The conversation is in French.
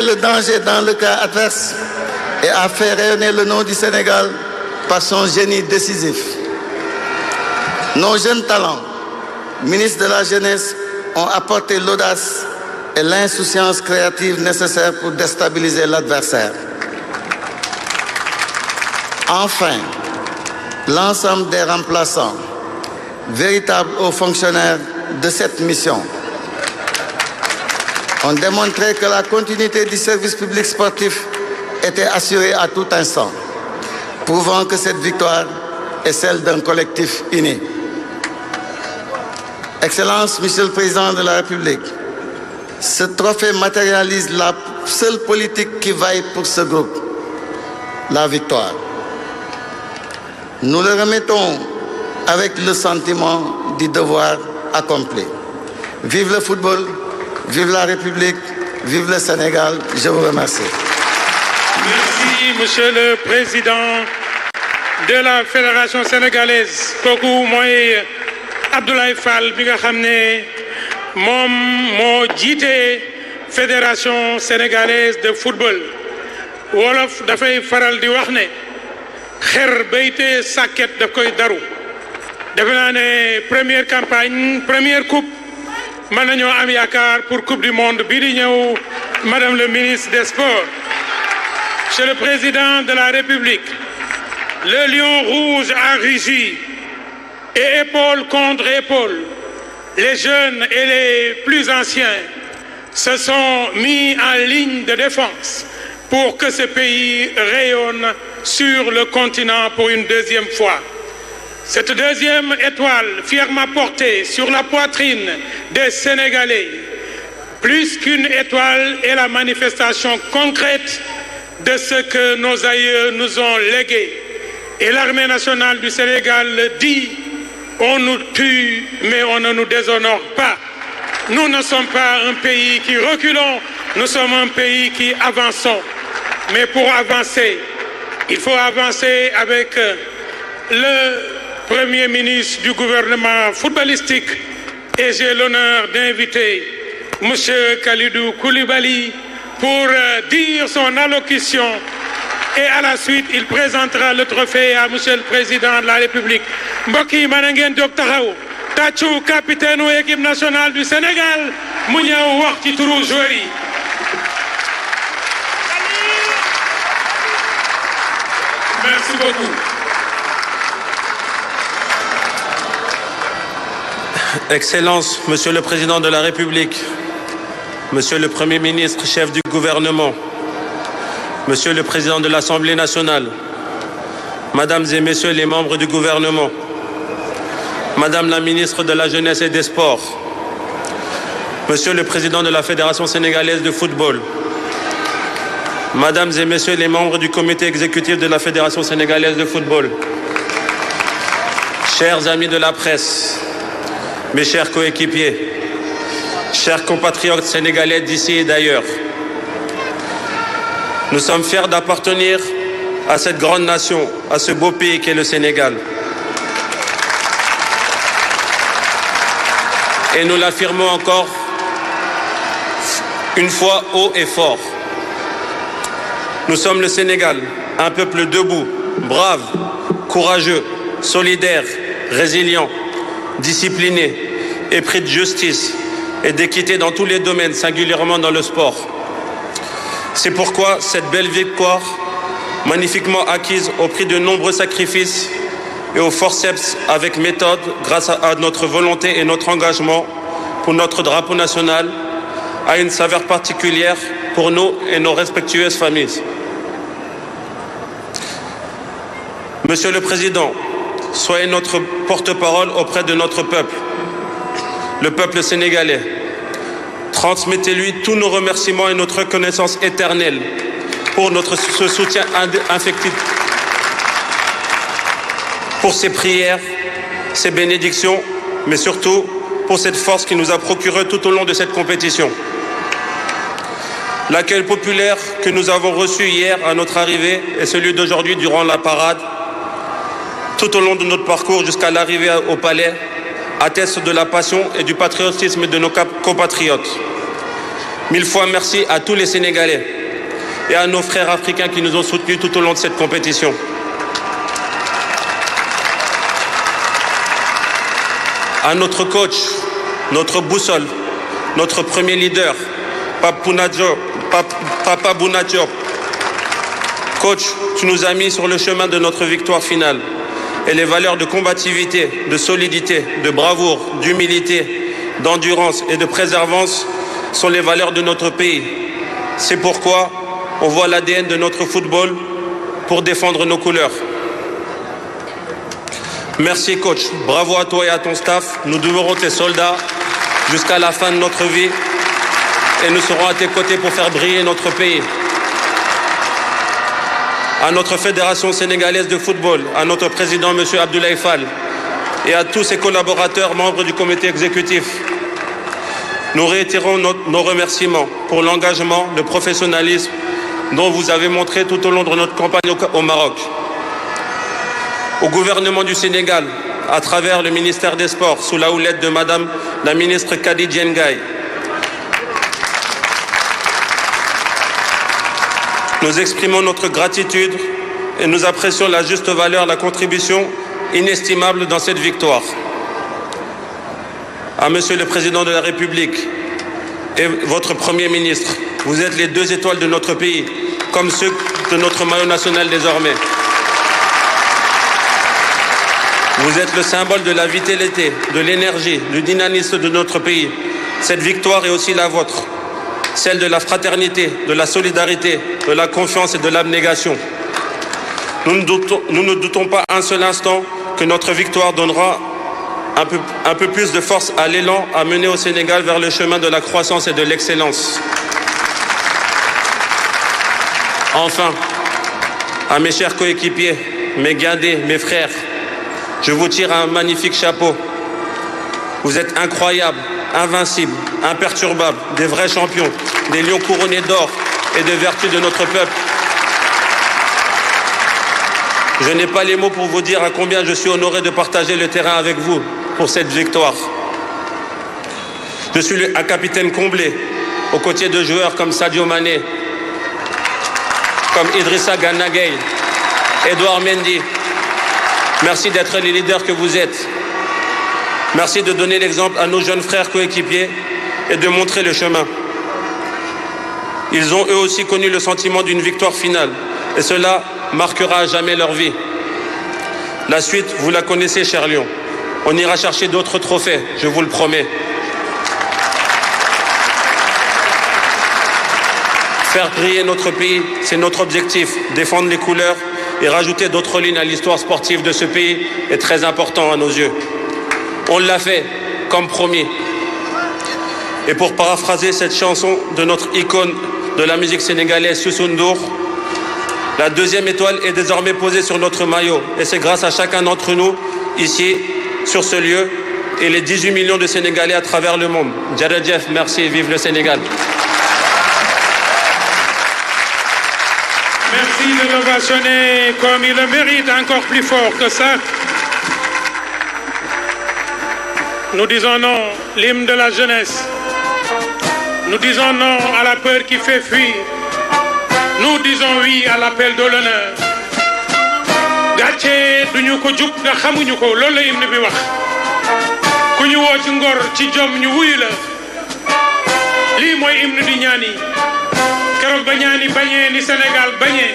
le danger dans le cas adverse et a fait rayonner le nom du Sénégal par son génie décisif. Nos jeunes talents, ministres de la Jeunesse, ont apporté l'audace et l'insouciance créative nécessaires pour déstabiliser l'adversaire. Enfin, l'ensemble des remplaçants, véritables hauts fonctionnaires de cette mission, ont démontré que la continuité du service public sportif était assurée à tout instant, prouvant que cette victoire est celle d'un collectif uni. Excellence, Monsieur le Président de la République, ce trophée matérialise la seule politique qui vaille pour ce groupe, la victoire. Nous le remettons avec le sentiment du devoir accompli. Vive le football, vive la République, vive le Sénégal. Je vous remercie. Merci, Monsieur le Président de la Fédération sénégalaise. Kooku mooy Abdoulaye Fall bi nga xam ne moom moo jiite Fédération sénégalaise de football. Wolof dafay faral di wax ne xer bayte sàkket daf koy daru. Defe naa ne première campagne première coupe mën nañoo am yaakaar pour coupe du monde bii di ñëw Madame le ministre des Sports. Monsieur le Président de la République, le lion rouge a rugi et épaule contre épaule, les jeunes et les plus anciens se sont mis en ligne de défense pour que ce pays rayonne sur le continent pour une deuxième fois. Cette deuxième étoile fièrement portée sur la poitrine des Sénégalais, plus qu'une étoile, est la manifestation concrète de ce que nos aïeux nous ont légué. Et l'armée nationale du Sénégal le dit, on nous tue, mais on ne nous déshonore pas. Nous ne sommes pas un pays qui reculons, nous sommes un pays qui avançons. Mais pour avancer, il faut avancer avec le Premier ministre du gouvernement footballistique. Et j'ai l'honneur d'inviter M. Kalidou Koulibaly pour dire son allocution. Et à la suite, il présentera le trophée à Monsieur le Président de la République. Mbokk yi mën ngeen jóg taxaw tàccu capitaine u équipe nationale du Sénégal mu ñëw wax ci turu joueur yi. Merci beaucoup. Excellences, Monsieur le Président de la République, Monsieur le Premier ministre, chef du gouvernement, Monsieur le Président de l'Assemblée nationale, Mesdames et Messieurs les membres du gouvernement, Madame la ministre de la Jeunesse et des Sports, Monsieur le Président de la Fédération sénégalaise de football, Mesdames et Messieurs les membres du comité exécutif de la Fédération sénégalaise de football, chers amis de la presse, mes chers coéquipiers, chers compatriotes sénégalais d'ici et d'ailleurs, nous sommes fiers d'appartenir à cette grande nation, à ce beau pays qu'est le Sénégal. Et nous l'affirmons encore une fois haut et fort. Nous sommes le Sénégal, un peuple debout, brave, courageux, solidaire, résilient, discipliné, épris de justice et d'équité dans tous les domaines, singulièrement dans le sport. C'est pourquoi cette belle victoire, magnifiquement acquise au prix de nombreux sacrifices et au forceps avec méthode, grâce à notre volonté et notre engagement pour notre drapeau national, a une saveur particulière pour nous et nos respectueuses familles. Monsieur le Président, soyez notre porte-parole auprès de notre peuple, le peuple sénégalais. Transmettez-lui tous nos remerciements et notre reconnaissance éternelle pour ce soutien indéfectible, pour ses prières, ses bénédictions, mais surtout pour cette force qu'il nous a procurée tout au long de cette compétition. L'accueil populaire que nous avons reçu hier à notre arrivée et celui d'aujourd'hui durant la parade, tout au long de notre parcours jusqu'à l'arrivée au palais, atteste de la passion et du patriotisme de nos compatriotes. Mille fois merci à tous les Sénégalais et à nos frères africains qui nous ont soutenus tout au long de cette compétition. À notre coach, notre boussole, notre premier leader, Papa Bouna Diop. Coach, tu nous as mis sur le chemin de notre victoire finale. Et les valeurs de combativité, de solidité, de bravoure, d'humilité, d'endurance et de préservance sont les valeurs de notre pays. C'est pourquoi on voit l'ADN de notre football pour défendre nos couleurs. Merci coach, bravo à toi et à ton staff. Nous demeurons tes soldats jusqu'à la fin de notre vie et nous serons à tes côtés pour faire briller notre pays. À notre fédération sénégalaise de football, à notre président M. Abdoulaye Fall et à tous ses collaborateurs membres du comité exécutif, nous réitérons nos remerciements pour l'engagement, le professionnalisme dont vous avez montré tout au long de notre campagne au Maroc. Au gouvernement du Sénégal, à travers le ministère des Sports, sous la houlette de Madame la ministre Kadi Diengay, nous exprimons notre gratitude et nous apprécions la juste valeur, la contribution inestimable dans cette victoire. À Monsieur le Président de la République et votre Premier ministre, vous êtes les 2 étoiles de notre pays, comme ceux de notre maillot national désormais. Vous êtes le symbole de la vitalité, de l'énergie, du dynamisme de notre pays. Cette victoire est aussi la vôtre, celle de la fraternité, de la solidarité, de la confiance et de l'abnégation. Nous ne doutons pas un seul instant que notre victoire donnera un peu plus de force à l'élan à mener au Sénégal vers le chemin de la croissance et de l'excellence. Enfin, à mes chers coéquipiers, mes guindés, mes frères, je vous tire un magnifique chapeau. Vous êtes incroyables, invincibles, imperturbables, des vrais champions, des lions couronnés d'or et de vertus de notre peuple. Je n'ai pas les mots pour vous dire à combien je suis honoré de partager le terrain avec vous pour cette victoire. Je suis un capitaine comblé, aux côtés de joueurs comme Sadio Mané, comme Idrissa Gana Gueye, Edouard Mendy. Merci d'être les leaders que vous êtes. Merci de donner l'exemple à nos jeunes frères coéquipiers et de montrer le chemin. Ils ont eux aussi connu le sentiment d'une victoire finale et cela marquera à jamais leur vie. La suite, vous la connaissez, chers Lions. On ira chercher d'autres trophées, je vous le promets. Faire briller notre pays, c'est notre objectif. Défendre les couleurs et rajouter d'autres lignes à l'histoire sportive de ce pays est très important à nos yeux. On l'a fait, comme promis. Et pour paraphraser cette chanson de notre icône de la musique sénégalaise, Youssou N'Dour, la 2e étoile est désormais posée sur notre maillot. Et c'est grâce à chacun d'entre nous, ici, sur ce lieu, et les 18 millions de Sénégalais à travers le monde. Djeredjef, merci, vive le Sénégal. Merci de l'ovationner comme il le mérite, encore plus fort que ça. Nous disons non, l'hymne de la jeunesse. Nous disons non à la peur qui fait fuir. Nous disons oui à l'appel de l'honneur. gàcce duñu ko jub nga xamuñu ko loolu la hymne bi wax ku ñu woo ci ngor ci jom ñu wuyu la lii mooy hymne di ñaan yi keroog ba ñaani bañee ni Sénégal bañee